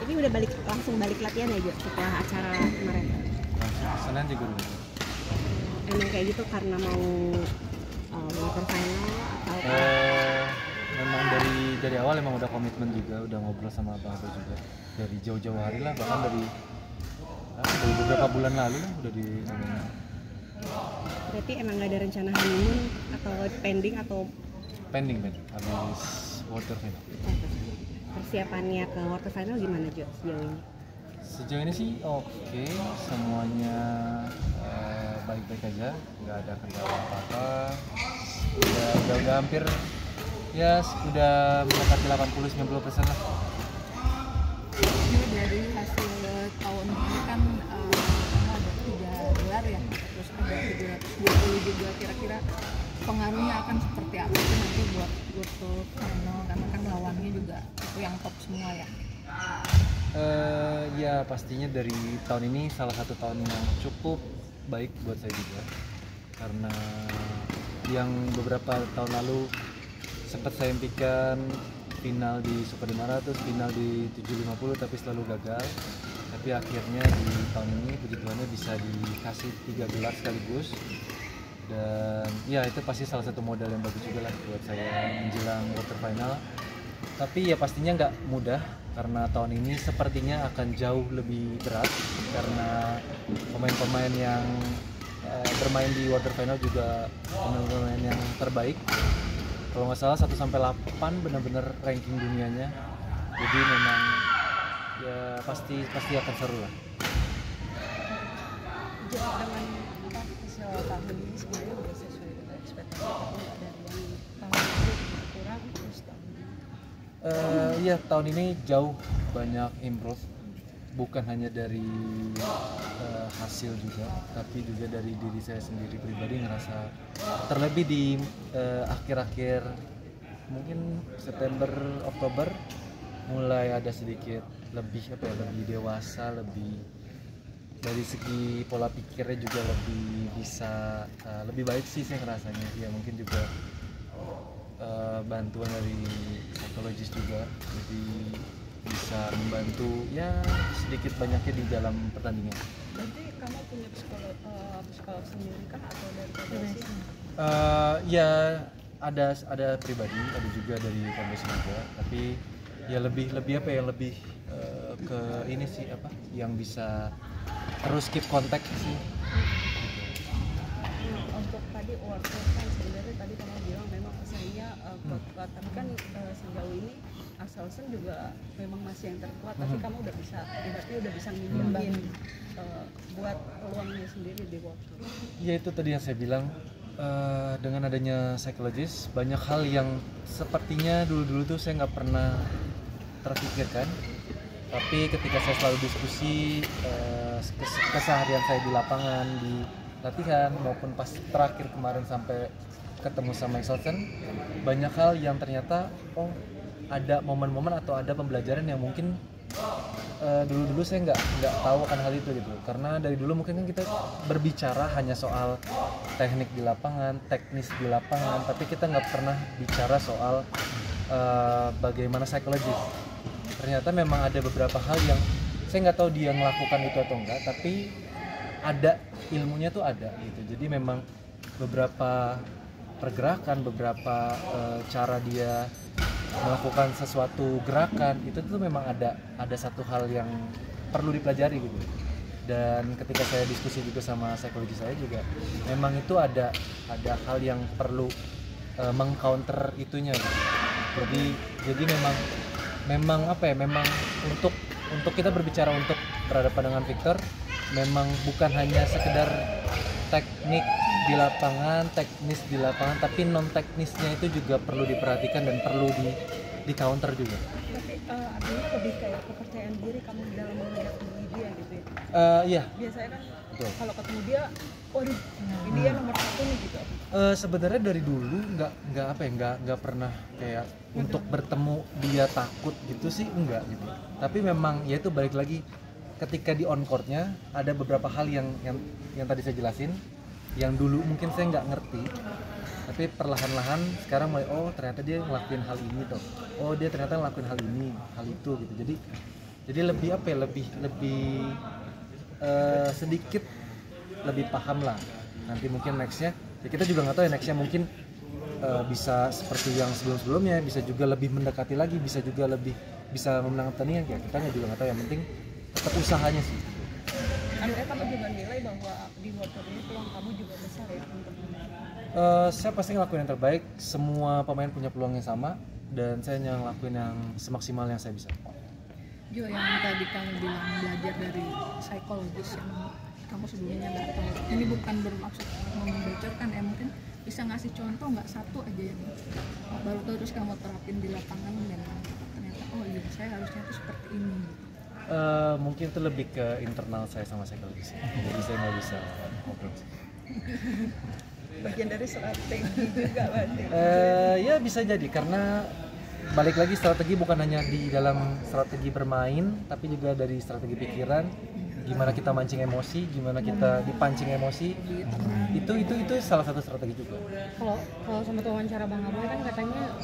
Tapi udah langsung balik latihan ya Jo setelah acara kemarin. Senin juga dulu. Emang kayak gitu karena mau quarter final atau Memang dari awal emang udah komitmen juga, udah ngobrol sama abang-abang juga dari jauh-jauh hari lah, bahkan dari beberapa bulan lalu lah udah di. Berarti emang nggak ada rencana honeymoon atau pending atau Pending habis quarter final. persiapannya ke quarter final gimana Jo sejauh ini? Sejauh ini sih oke, semuanya baik-baik aja, nggak ada kendala apa-apa. Udah hampir ya udah mendekati 80-90% lah. Ini dari hasil tahun ini kan ada 3 gelar ya, terus ada 320 juga, kira-kira pengaruhnya akan seperti apa sih nanti buat quarter final, karena kan lawannya juga itu yang top semua ya. Ya pastinya dari tahun ini salah satu tahun yang cukup baik buat saya juga, karena yang beberapa tahun lalu sempat saya impikan final di Super 500, final di 750 tapi selalu gagal. Tapi akhirnya di tahun ini puji Tuhannya bisa dikasih 3 gelar sekaligus, dan ya itu pasti salah satu modal yang bagus juga lah buat saya menjelang quarter final. Tapi ya pastinya nggak mudah, karena tahun ini sepertinya akan jauh lebih berat karena pemain-pemain yang bermain di quarter final juga pemain-pemain yang terbaik. Kalau nggak salah 1-8 benar-benar ranking dunianya. Jadi memang ya pasti akan seru lah. Dengan hasil tahun ini sebenarnya udah sesuai dengan ekspektasi, tapi nggak dari yang tahun lalu kurang, terus tahun ini. Ya tahun ini jauh banyak improve, bukan hanya dari hasil juga, tapi juga dari diri saya sendiri pribadi ngerasa terlebih di akhir-akhir mungkin September Oktober mulai ada sedikit lebih lebih dewasa, lebih dari segi pola pikirnya juga lebih bisa lebih baik sih saya ngerasanya. Ya mungkin juga bantuan dari psikologis juga, jadi bisa membantu ya sedikit banyaknya di dalam pertandingan. Berarti kamu punya psikolog sendiri kah atau dari PBSI? Ya ada pribadi, ada juga dari PBSI juga, tapi ya lebih lebih ke ini sih yang bisa terus keep kontak sih. Untuk tadi worker kan sebenarnya tadi kamu bilang memang pesaingnya kuat, tapi kan sejauh ini Axelsen juga memang masih yang terkuat, tapi kamu udah bisa ngimbangin buat peluangnya sendiri di worker. Ya itu tadi yang saya bilang, dengan adanya psikologis banyak hal yang sepertinya dulu tuh saya nggak pernah terpikirkan, tapi ketika saya selalu diskusi keseharian saya di lapangan, di latihan maupun pas terakhir kemarin sampai ketemu sama Axelsen, banyak hal yang ternyata ada momen-momen atau ada pembelajaran yang mungkin dulu saya nggak tahu akan hal itu gitu, karena dari dulu mungkin kan kita berbicara hanya soal teknik di lapangan, teknis di lapangan, tapi kita nggak pernah bicara soal bagaimana psikologis. Ternyata memang ada beberapa hal yang saya nggak tahu dia melakukan itu atau enggak, tapi ada ilmunya tuh ada gitu. Jadi memang beberapa pergerakan, beberapa cara dia melakukan sesuatu gerakan itu tuh memang ada satu hal yang perlu dipelajari gitu. Dan ketika saya diskusi juga sama psikologi saya juga, memang itu ada hal yang perlu mengcounter itunya gitu. Jadi memang memang untuk kita berbicara untuk berhadapan dengan Victor, memang bukan hanya sekedar teknik di lapangan, teknis di lapangan, tapi non teknisnya itu juga perlu diperhatikan dan perlu di counter juga. Tapi artinya lebih kayak kepercayaan diri kamu dalam menghadapi dia gitu ya. Iya. Biasanya kan Betul. kalau ketemu dia, waduh, ini dia nomor 1 nih gitu. Sebenarnya dari dulu nggak pernah kayak untuk bertemu dia takut gitu sih, enggak gitu. Tapi memang ya itu balik lagi ketika di on courtnya ada beberapa hal yang tadi saya jelasin, yang dulu mungkin saya nggak ngerti, tapi perlahan-lahan sekarang mulai ternyata dia ngelakuin hal ini toh, dia ternyata ngelakuin hal ini, hal itu gitu. Jadi Jadi lebih apa ya, lebih sedikit lebih paham lah. Nanti mungkin nextnya ya kita juga nggak tahu ya, nextnya mungkin bisa seperti yang sebelum-sebelumnya, bisa juga lebih mendekati lagi, bisa juga lebih bisa memenangkan pertandingan, ya kita juga nggak tahu. Yang penting tetap usahanya sih. Akhirnya kamu juga nilai bahwa di water ini peluang kamu juga besar ya untuk menang. Saya pasti ngelakuin yang terbaik. Semua pemain punya peluang yang sama dan saya hanya ngelakuin yang semaksimal yang saya bisa. Jo, yang tadi kamu bilang belajar dari psikologis yang kamu sebelumnya nggak tahu. Ini bukan bermaksud membocorkan ya, mungkin bisa ngasih contoh nggak satu aja yang baru terus kamu terapin di lapangan dan ternyata oh iya saya harusnya tuh seperti ini. Mungkin itu lebih ke internal saya sama psikologis. Jadi saya nggak bisa ngobrol. Bagian dari strategi juga berarti. Ya bisa jadi, karena balik lagi strategi bukan hanya di dalam strategi bermain, tapi juga dari strategi pikiran. Gimana kita mancing emosi, gimana kita dipancing emosi, itu salah satu strategi juga. Kalau sama wawancara Bang Aboy kan katanya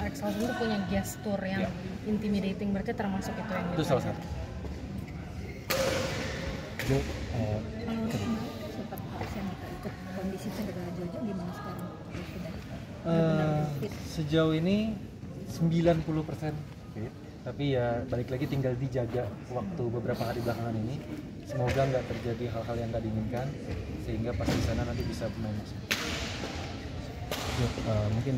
Excelsior itu punya gestur yang intimidating, berarti termasuk itu yang Itu salah satu. Jo, Sempat harus yang kita ikut kondisi cedera Jojo gimana sekarang? Sejauh ini 90% fit, tapi ya balik lagi tinggal dijaga waktu beberapa hari belakangan ini. Semoga nggak terjadi hal-hal yang nggak diinginkan, sehingga pas di sana nanti bisa bermain maksimal. Jo, mungkin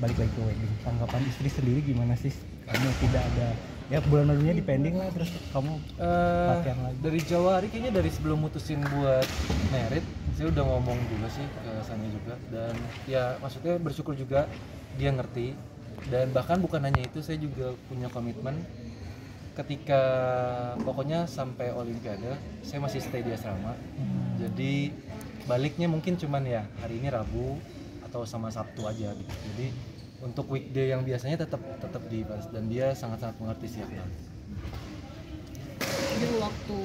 balik lagi ke wedding. Tanggapan istri sendiri gimana sih? Kamu tidak ada ya bulan lalunya dipending lah, terus kamu latihan lagi. Dari jauh hari, kayaknya dari sebelum mutusin buat merit, saya udah ngomong juga sih ke Sani juga, dan ya maksudnya bersyukur juga dia ngerti. Dan bahkan bukan hanya itu, saya juga punya komitmen ketika pokoknya sampai Olimpiade saya masih stay di asrama. Jadi baliknya mungkin cuman ya hari ini Rabu atau sama Sabtu aja gitu. Jadi untuk weekday yang biasanya tetap di Paris, dan dia sangat-sangat mengerti sih. Jadi waktu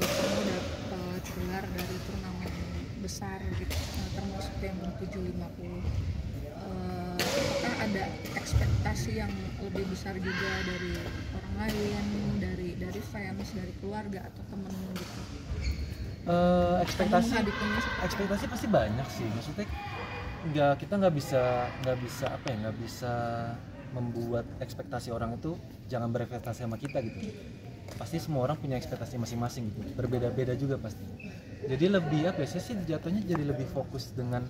kamu dapat gelar dari turnamen besar gitu, termasuk yang 750, apakah ada ekspektasi yang lebih besar juga dari orang lain, dari fans, dari keluarga atau temen gitu? Ekspektasi pasti banyak sih. Maksudnya kita nggak bisa membuat ekspektasi orang itu jangan berekspektasi sama kita gitu. Pasti semua orang punya ekspektasi masing-masing gitu, berbeda-beda juga pasti. Jadi lebih saya sih jatuhnya jadi lebih fokus dengan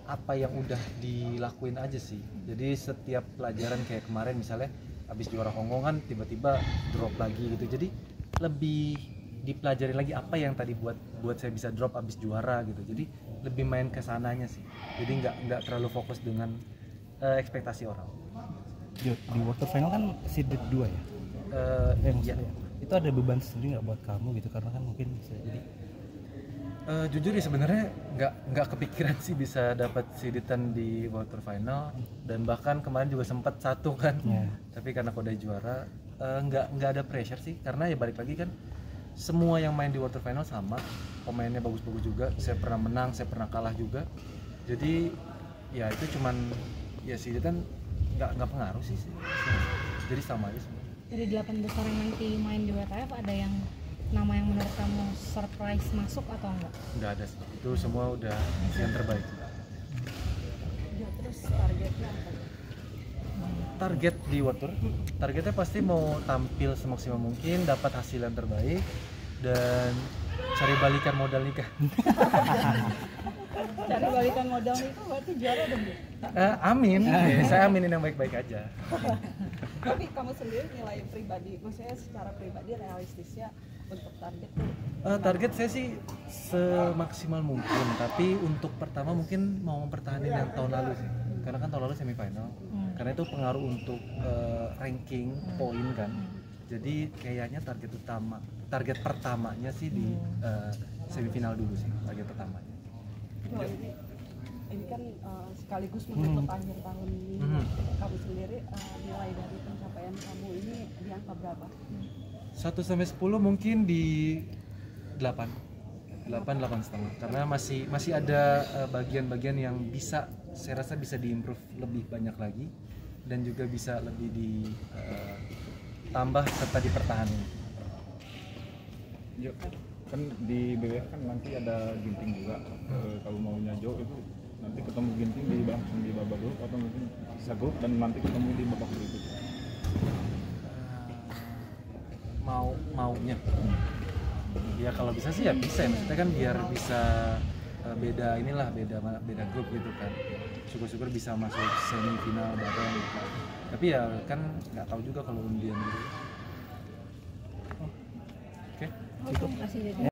apa yang udah dilakuin aja sih. Jadi setiap pelajaran kayak kemarin misalnya habis juara Hongkong kan tiba-tiba drop lagi gitu. Jadi lebih dipelajari lagi apa yang tadi buat saya bisa drop habis juara gitu. Jadi lebih main ke sananya sih. Jadi nggak terlalu fokus dengan ekspektasi orang. Jo, di quarter final kan seeded 2 ya? Maksudnya, itu ada beban sendiri nggak buat kamu gitu, karena kan mungkin bisa jadi jujur ya sebenarnya nggak kepikiran sih bisa dapat seededan di quarter final, dan bahkan kemarin juga sempat satu kan. Tapi karena udah juara nggak ada pressure sih, karena ya balik lagi kan semua yang main di quarter final sama, pemainnya bagus-bagus juga, saya pernah menang, saya pernah kalah juga. Jadi ya itu cuman ya seededan nggak pengaruh sih. Jadi sama aja semua. Dari 8 besar yang nanti main di WTF, ada yang nama yang menurut kamu surprise masuk atau enggak? Nggak ada sih, itu semua udah yang terbaik. Ya, terus targetnya apa? Target di water, targetnya pasti mau tampil semaksimal mungkin, dapat hasil yang terbaik, dan cari balikan modal nikah. Cari balikan modal itu berarti juara dong ya? Amin, saya aminin yang baik-baik aja. Tapi kamu sendiri nilai pribadi, maksudnya secara pribadi realistisnya untuk target tuh? Target saya sih semaksimal mungkin, tapi untuk pertama mungkin mau mempertahankan yang tahun lalu sih, karena kan tahun lalu semifinal, karena itu pengaruh untuk ranking poin kan. Jadi kayaknya target pertamanya sih di semifinal dulu sih, target pertamanya. Ini kan sekaligus menutup akhir tahun ini. Kamu sendiri nilai dari pencapaian kamu ini di angka berapa? 1-10 mungkin di 8 8,5, karena masih ada bagian-bagian yang saya rasa bisa diimprove lebih banyak lagi, dan juga bisa lebih ditambah serta dipertahankan. Jo, kan di BWF kan nanti ada Ginting juga. Kalau maunya Jo itu nanti ketemu Ginting di langsung di babak grup atau mungkin sisa grup dan nanti ketemu di babak berikutnya. Maunya ya kalau bisa sih ya bisa ya. Maksudnya kan biar bisa beda grup gitu kan, syukur-syukur bisa masuk semifinal bareng gitu. Tapi ya kan nggak tahu juga kalau undian gitu. Oke. Terima kasih.